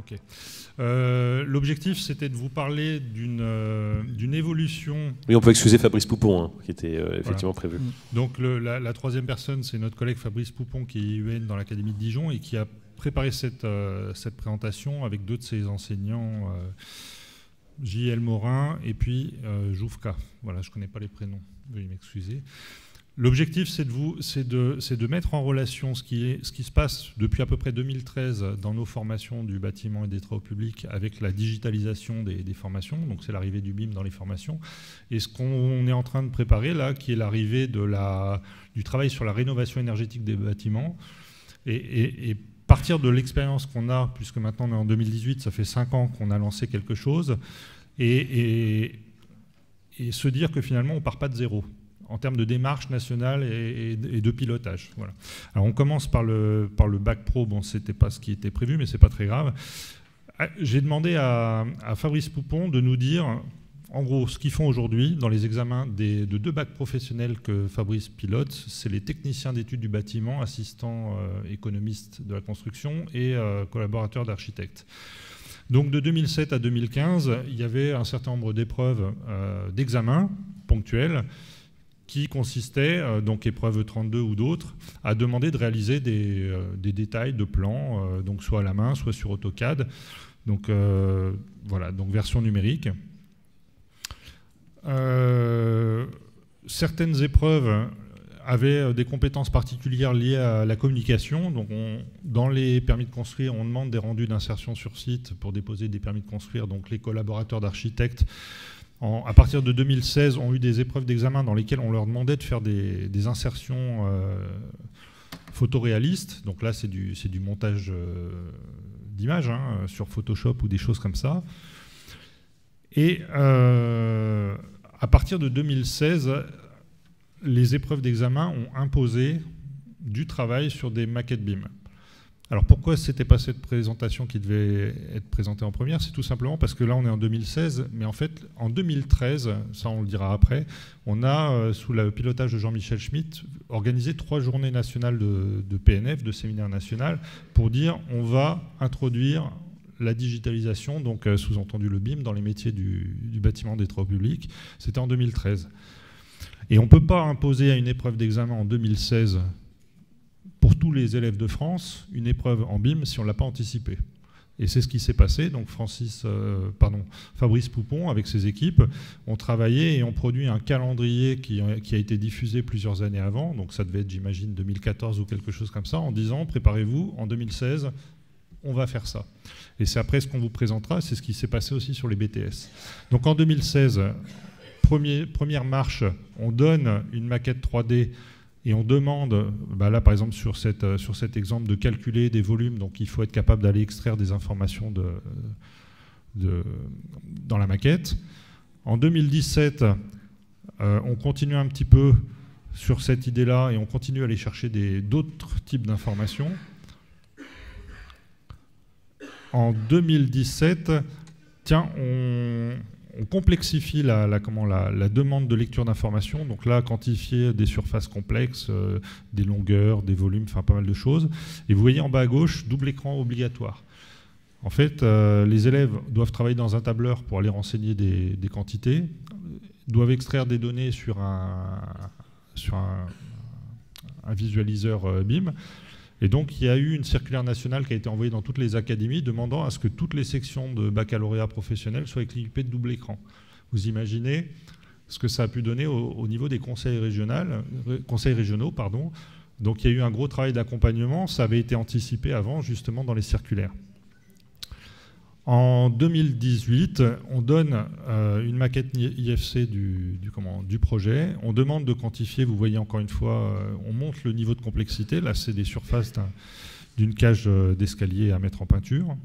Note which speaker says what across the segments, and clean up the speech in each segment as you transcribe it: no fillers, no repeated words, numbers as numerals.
Speaker 1: Ok. L'objectif, c'était de vous parler d'une évolution...
Speaker 2: Oui, on peut excuser Fabrice Poupon, hein, qui était effectivement prévu.
Speaker 1: Donc la troisième personne, c'est notre collègue Fabrice Poupon, qui est IUN dans l'Académie de Dijon et qui a préparé cette présentation avec deux de ses enseignants, J.L. Morin et puis Joufka. Voilà, je ne connais pas les prénoms, veuillez m'excuser. L'objectif, c'est de mettre en relation ce qui se passe depuis à peu près 2013 dans nos formations du bâtiment et des travaux publics avec la digitalisation des formations, donc c'est l'arrivée du BIM dans les formations, et ce qu'on est en train de préparer là, qui est l'arrivée du travail sur la rénovation énergétique des bâtiments, et partir de l'expérience qu'on a, puisque maintenant on est en 2018, ça fait 5 ans qu'on a lancé quelque chose, et se dire que finalement on ne part pas de zéro en termes de démarche nationale et de pilotage. Voilà. Alors on commence par le bac pro. Bon, c'était pas ce qui était prévu, mais c'est pas très grave. J'ai demandé à Fabrice Poupon de nous dire, en gros, ce qu'ils font aujourd'hui dans les examens de 2 bacs professionnels que Fabrice pilote. C'est les techniciens d'études du bâtiment, assistants économistes de la construction et collaborateurs d'architectes. Donc de 2007 à 2015, il y avait un certain nombre d'épreuves d'examen ponctuelles qui consistait, donc épreuve 32 ou d'autres, à demander de réaliser des détails de plans, donc soit à la main, soit sur AutoCAD. Donc voilà, donc version numérique. Certaines épreuves avaient des compétences particulières liées à la communication. Donc dans les permis de construire, on demande des rendus d'insertion sur site pour déposer des permis de construire. Donc les collaborateurs d'architectes, à partir de 2016, ont eu des épreuves d'examen dans lesquelles on leur demandait de faire des insertions photoréalistes. Donc là, c'est du montage d'images sur Photoshop ou des choses comme ça. Et à partir de 2016, les épreuves d'examen ont imposé du travail sur des maquettes BIM. Alors pourquoi ce n'était pas cette présentation qui devait être présentée en première? C'est tout simplement parce que là on est en 2016, mais en fait en 2013, ça on le dira après, on a sous le pilotage de Jean-Michel Schmitt organisé 3 journées nationales de PNF, de séminaire national, pour dire on va introduire la digitalisation, donc sous-entendu le BIM, dans les métiers du bâtiment des travaux publics. C'était en 2013. Et on ne peut pas imposer à une épreuve d'examen en 2016 pour tous les élèves de France une épreuve en BIM si on ne l'a pas anticipé. Et c'est ce qui s'est passé. Donc Fabrice Poupon, avec ses équipes, ont travaillé et ont produit un calendrier qui a été diffusé plusieurs années avant. Donc ça devait être, j'imagine, 2014 ou quelque chose comme ça, en disant, préparez-vous, en 2016, on va faire ça. Et c'est après ce qu'on vous présentera, c'est ce qui s'est passé aussi sur les BTS. Donc en 2016, première marche, on donne une maquette 3D et on demande, là par exemple sur cet exemple, de calculer des volumes. Donc il faut être capable d'aller extraire des informations dans la maquette. En 2017, on continue un petit peu sur cette idée-là et on continue à aller chercher d'autres types d'informations. En 2017, on complexifie la demande de lecture d'informations. Donc là, quantifier des surfaces complexes, des longueurs, des volumes, enfin pas mal de choses. Et vous voyez en bas à gauche, double écran obligatoire. En fait, les élèves doivent travailler dans un tableur pour aller renseigner des quantités, doivent extraire des données sur un visualiseur BIM. Et donc, il y a eu une circulaire nationale qui a été envoyée dans toutes les académies demandant à ce que toutes les sections de baccalauréat professionnel soient équipées de double écran. Vous imaginez ce que ça a pu donner au niveau des conseils régionaux. Donc, il y a eu un gros travail d'accompagnement. Ça avait été anticipé avant, justement, dans les circulaires. En 2018, on donne une maquette IFC du projet. On demande de quantifier, vous voyez encore une fois, on monte le niveau de complexité. Là, c'est des surfaces d'une cage d'escalier à mettre en peinture.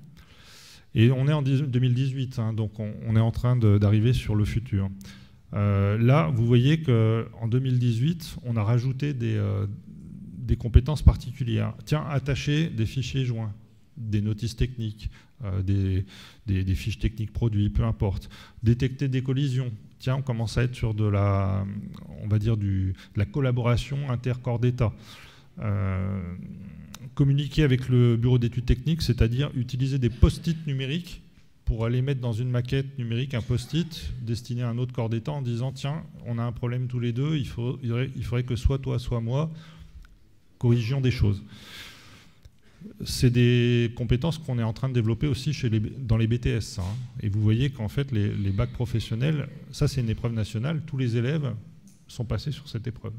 Speaker 1: Et on est en 2018, donc on est en train d'arriver sur le futur. Là, vous voyez qu'en 2018, on a rajouté des compétences particulières. Tiens, attacher des fichiers joints, des notices techniques, des fiches techniques produits, peu importe. Détecter des collisions. Tiens, on commence à être sur de la collaboration inter-corps d'État. communiquer avec le bureau d'études techniques, c'est-à-dire utiliser des post-it numériques pour aller mettre dans une maquette numérique un post-it destiné à un autre corps d'État en disant « Tiens, on a un problème tous les deux, il faudrait que soit toi, soit moi, corrigions des choses ». C'est des compétences qu'on est en train de développer aussi dans les BTS. Et vous voyez qu'en fait, les bacs professionnels, ça c'est une épreuve nationale, tous les élèves sont passés sur cette épreuve.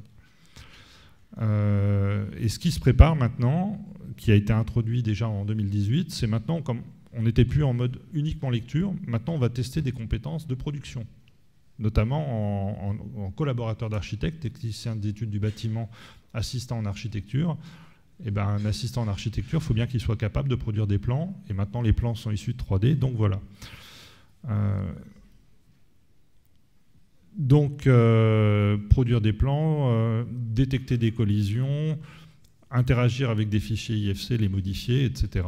Speaker 1: Et ce qui se prépare maintenant, qui a été introduit déjà en 2018, c'est maintenant, comme on n'était plus en mode uniquement lecture, maintenant on va tester des compétences de production, notamment en collaborateur d'architecte, technicien d'études du bâtiment, assistant en architecture. Et ben, un assistant en architecture, il faut bien qu'il soit capable de produire des plans, et maintenant les plans sont issus de 3D, donc voilà. Produire des plans, détecter des collisions, interagir avec des fichiers IFC, les modifier, etc.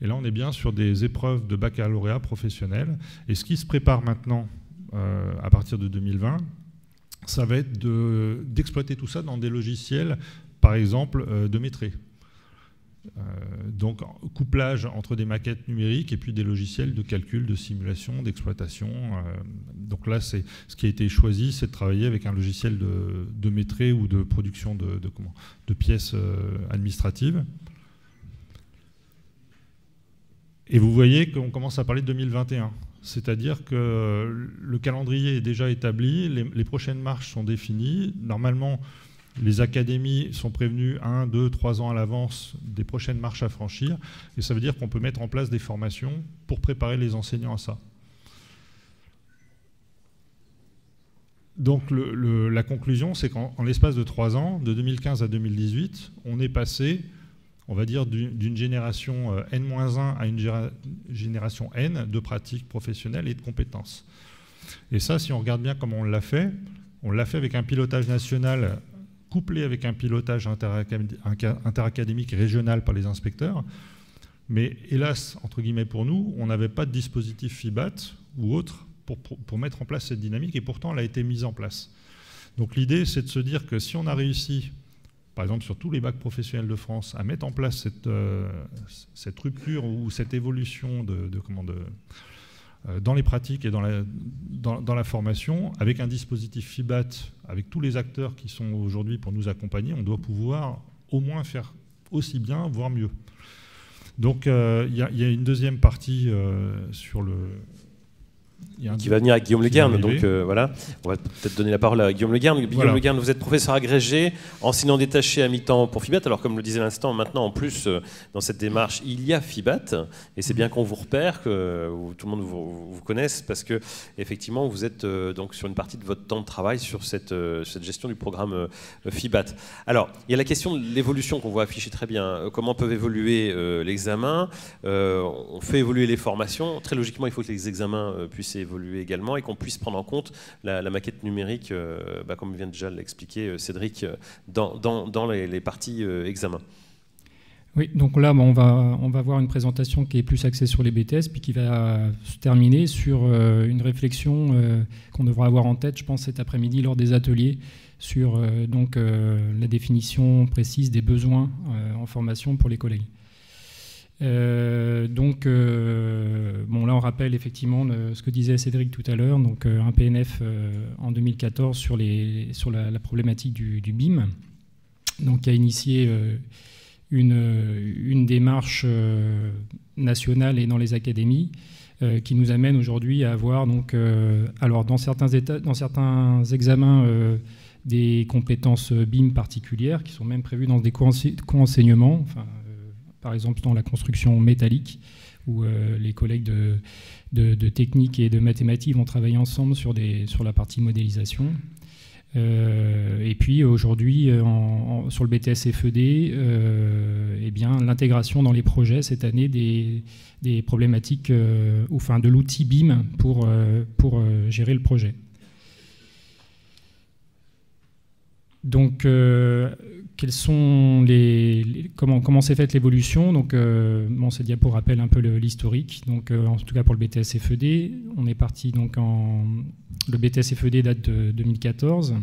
Speaker 1: Et là, on est bien sur des épreuves de baccalauréat professionnel. Et ce qui se prépare maintenant, à partir de 2020, ça va être d'exploiter tout ça dans des logiciels, par exemple, de Métré. Donc, couplage entre des maquettes numériques et puis des logiciels de calcul, de simulation, d'exploitation. Donc là, ce qui a été choisi, c'est de travailler avec un logiciel de Métré ou de production de pièces administratives. Et vous voyez qu'on commence à parler de 2021. C'est-à-dire que le calendrier est déjà établi, les prochaines marches sont définies. Normalement, les académies sont prévenues 1, 2, 3 ans à l'avance des prochaines marches à franchir. Et ça veut dire qu'on peut mettre en place des formations pour préparer les enseignants à ça. Donc la conclusion, c'est qu'en l'espace de 3 ans, de 2015 à 2018, on est passé, on va dire, d'une génération N-1 à une génération N de pratiques professionnelles et de compétences. Et ça, si on regarde bien comment on l'a fait avec un pilotage national couplé avec un pilotage interacadémique régional par les inspecteurs. Mais hélas, entre guillemets pour nous, on n'avait pas de dispositif FIBAT ou autre pour mettre en place cette dynamique, et pourtant elle a été mise en place. Donc l'idée, c'est de se dire que si on a réussi, par exemple sur tous les bacs professionnels de France, à mettre en place cette rupture ou cette évolution dans les pratiques et dans la formation, avec un dispositif FIBAT, avec tous les acteurs qui sont aujourd'hui pour nous accompagner, on doit pouvoir au moins faire aussi bien, voire mieux. Donc il y a une deuxième partie sur le...
Speaker 2: Qui va venir avec Guillaume Le Guern, donc voilà, on va peut-être donner la parole à Guillaume Le Guern. Guillaume Le Guern, vous êtes professeur agrégé, enseignant détaché à mi-temps pour FIBAT. Alors comme le disait à l'instant, maintenant en plus dans cette démarche, il y a FIBAT, et c'est bien qu'on vous repère, que tout le monde vous connaisse, parce que effectivement vous êtes donc sur une partie de votre temps de travail sur cette gestion du programme FIBAT. Alors il y a la question de l'évolution qu'on voit afficher très bien. Comment peuvent évoluer l'examen? On fait évoluer les formations. Très logiquement, il faut que les examens puissent évoluer également et qu'on puisse prendre en compte la maquette numérique, comme vient déjà de l'expliquer Cédric, dans les parties examen.
Speaker 3: Oui, donc là, on va voir une présentation qui est plus axée sur les BTS, puis qui va se terminer sur une réflexion qu'on devra avoir en tête, je pense, cet après-midi lors des ateliers, sur la définition précise des besoins en formation pour les collègues. Là on rappelle effectivement ce que disait Cédric tout à l'heure, donc un PNF en 2014 sur la problématique du BIM, donc qui a initié une démarche nationale et dans les académies qui nous amène aujourd'hui à avoir alors dans certains examens des compétences BIM particulières qui sont même prévues dans des co-enseignements, par exemple dans la construction métallique, où les collègues de technique et de mathématiques vont travailler ensemble sur la partie modélisation. Et puis aujourd'hui, sur le BTS FED, l'intégration dans les projets cette année des problématiques, de l'outil BIM pour gérer le projet. Donc, quels sont comment s'est faite l'évolution? Donc, ces diapos rappellent un peu l'historique. Donc, en tout cas pour le BTS FED, on est parti le BTS FED date de 2014.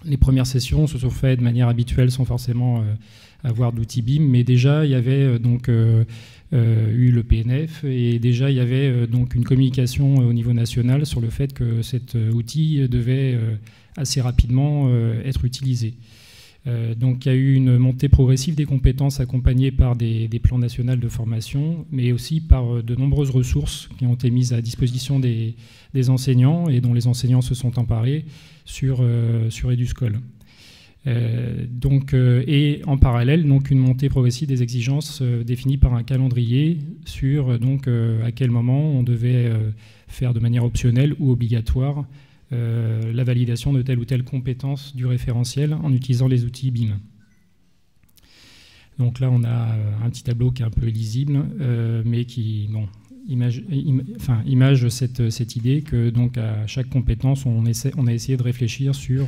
Speaker 3: Les premières sessions se sont faites de manière habituelle sans forcément avoir d'outils BIM, mais déjà il y avait eu le PNF et déjà il y avait donc une communication au niveau national sur le fait que cet outil devait assez rapidement être utilisé. Donc il y a eu une montée progressive des compétences accompagnée par des plans nationaux de formation, mais aussi par de nombreuses ressources qui ont été mises à disposition des enseignants et dont les enseignants se sont emparés sur EduSchool. Et en parallèle, donc, une montée progressive des exigences définies par un calendrier sur à quel moment on devait faire de manière optionnelle ou obligatoire la validation de telle ou telle compétence du référentiel en utilisant les outils BIM. Donc là, on a un petit tableau qui est un peu illisible, mais qui image cette idée que donc, à chaque compétence, on a essayé de réfléchir sur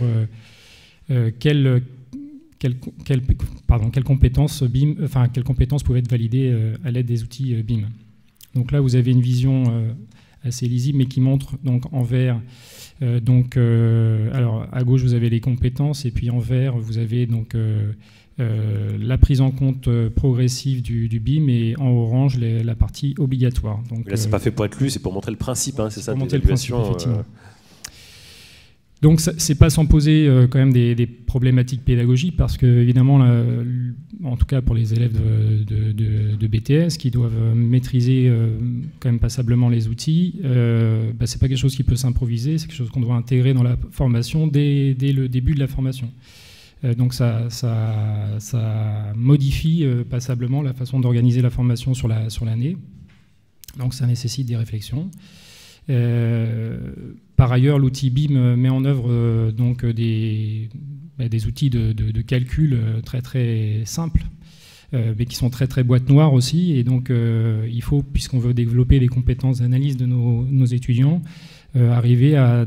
Speaker 3: quelle compétence BIM, quelle compétence pouvait être validée à l'aide des outils BIM. Donc là, vous avez une vision assez lisible, mais qui montre donc en vert. Alors à gauche, vous avez les compétences, et puis en vert, vous avez donc la prise en compte progressive du BIM, et en orange, la partie obligatoire. Donc,
Speaker 2: là, c'est pas fait pour être lu, c'est pour montrer le principe, hein, c'est ça,
Speaker 3: pour montrer le principe, effectivement. Donc, c'est pas sans poser quand même des problématiques pédagogiques, parce que, évidemment, en tout cas pour les élèves de BTS qui doivent maîtriser quand même passablement les outils, c'est pas quelque chose qui peut s'improviser, c'est quelque chose qu'on doit intégrer dans la formation dès le début de la formation. Donc, ça modifie passablement la façon d'organiser la formation sur l'année. Donc, ça nécessite des réflexions. Par ailleurs, l'outil BIM met en œuvre des outils de calcul très très simples, mais qui sont très très boîte noire aussi. Et donc, il faut, puisqu'on veut développer les compétences d'analyse de nos étudiants, arriver à,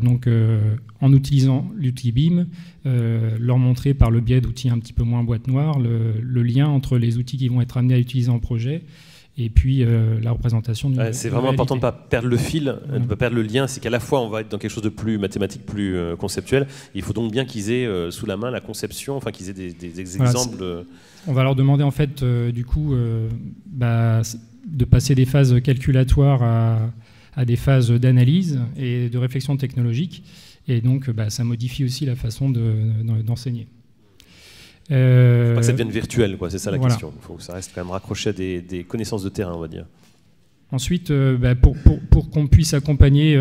Speaker 3: en utilisant l'outil BIM, leur montrer par le biais d'outils un petit peu moins boîte noire le lien entre les outils qui vont être amenés à utiliser en projet et puis la représentation d'une
Speaker 2: c'est vraiment important de ne pas perdre le fil, de ne pas perdre le lien. C'est qu'à la fois, on va être dans quelque chose de plus mathématique, plus conceptuel. Il faut donc bien qu'ils aient sous la main la conception, enfin qu'ils aient des exemples.
Speaker 3: On va leur demander, en fait, du coup, de passer des phases calculatoires à des phases d'analyse et de réflexion technologique. Et donc, ça modifie aussi la façon d'enseigner.
Speaker 2: Faut pas que ça devienne virtuel, quoi. C'est ça la question. Il faut que ça reste quand même raccroché à des connaissances de terrain, on va dire.
Speaker 3: Ensuite, pour qu'on puisse accompagner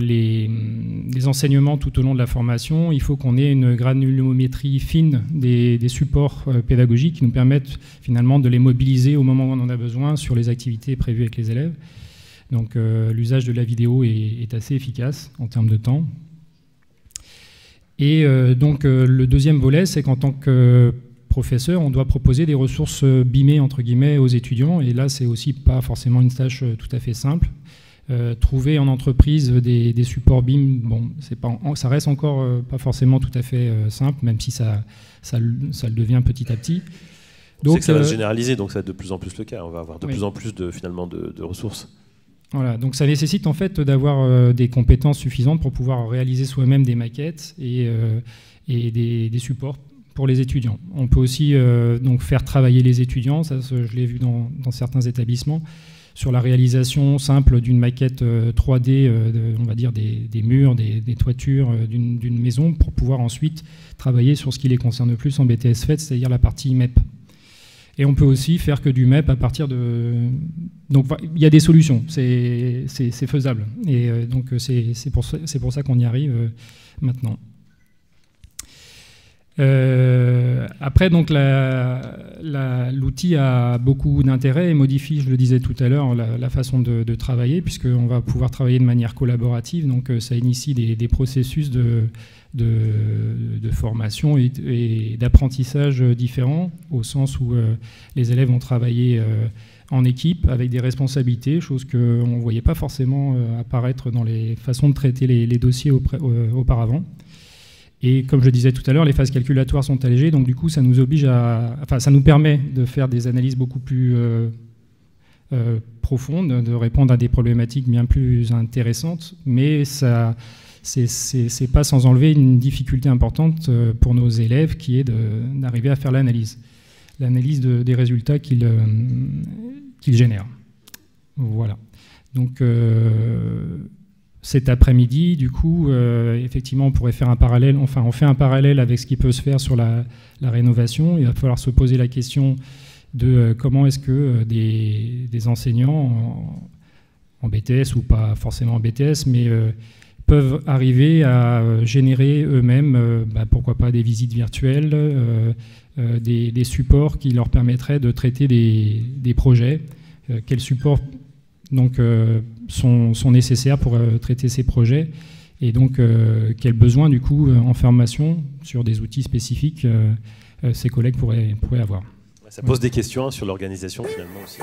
Speaker 3: les enseignements tout au long de la formation, il faut qu'on ait une granulométrie fine des supports pédagogiques qui nous permettent finalement de les mobiliser au moment où on en a besoin sur les activités prévues avec les élèves. Donc l'usage de la vidéo est assez efficace en termes de temps. Et le deuxième volet, c'est qu'en tant que professeur, on doit proposer des ressources BIMées, entre guillemets, aux étudiants. Et là, c'est aussi pas forcément une tâche tout à fait simple. Trouver en entreprise des supports BIM, ça reste encore pas forcément tout à fait simple, même si ça le devient petit à petit.
Speaker 2: Donc, ça va se généraliser, donc ça va être de plus en plus le cas. On va avoir de plus en plus de ressources.
Speaker 3: Voilà, donc ça nécessite en fait d'avoir des compétences suffisantes pour pouvoir réaliser soi-même des maquettes et des supports pour les étudiants. On peut aussi donc faire travailler les étudiants, ça je l'ai vu dans certains établissements, sur la réalisation simple d'une maquette 3D, on va dire des murs, des toitures d'une maison, pour pouvoir ensuite travailler sur ce qui les concerne le plus en BTS FET, c'est-à-dire la partie MEP. Et on peut aussi faire que du MEP à partir de... Donc il y a des solutions, c'est faisable. Et donc c'est pour ça qu'on y arrive maintenant. Après, donc l'outil a beaucoup d'intérêt et modifie, je le disais tout à l'heure, la façon de travailler, puisqu'on va pouvoir travailler de manière collaborative. Donc ça initie des processus de formation et d'apprentissage différents, au sens où les élèves vont travailler en équipe avec des responsabilités, chose qu'on ne voyait pas forcément apparaître dans les façons de traiter les dossiers auparavant. Et comme je le disais tout à l'heure, les phases calculatoires sont allégées, donc du coup ça nous oblige ça nous permet de faire des analyses beaucoup plus profondes, de répondre à des problématiques bien plus intéressantes, mais ça c'est pas sans enlever une difficulté importante pour nos élèves qui est d'arriver à faire l'analyse des résultats qu'ils génèrent. Voilà. Donc cet après-midi, du coup, effectivement, on pourrait faire un parallèle, enfin on fait un parallèle avec ce qui peut se faire sur la rénovation. Il va falloir se poser la question de comment est-ce que des enseignants en BTS ou pas forcément en BTS, mais peuvent arriver à générer eux-mêmes, pourquoi pas des visites virtuelles, des supports qui leur permettraient de traiter des projets. Quels supports donc, sont nécessaires pour traiter ces projets et donc quels besoins du coup en formation sur des outils spécifiques ces collègues pourraient avoir.
Speaker 2: Ça pose des questions sur l'organisation finalement aussi.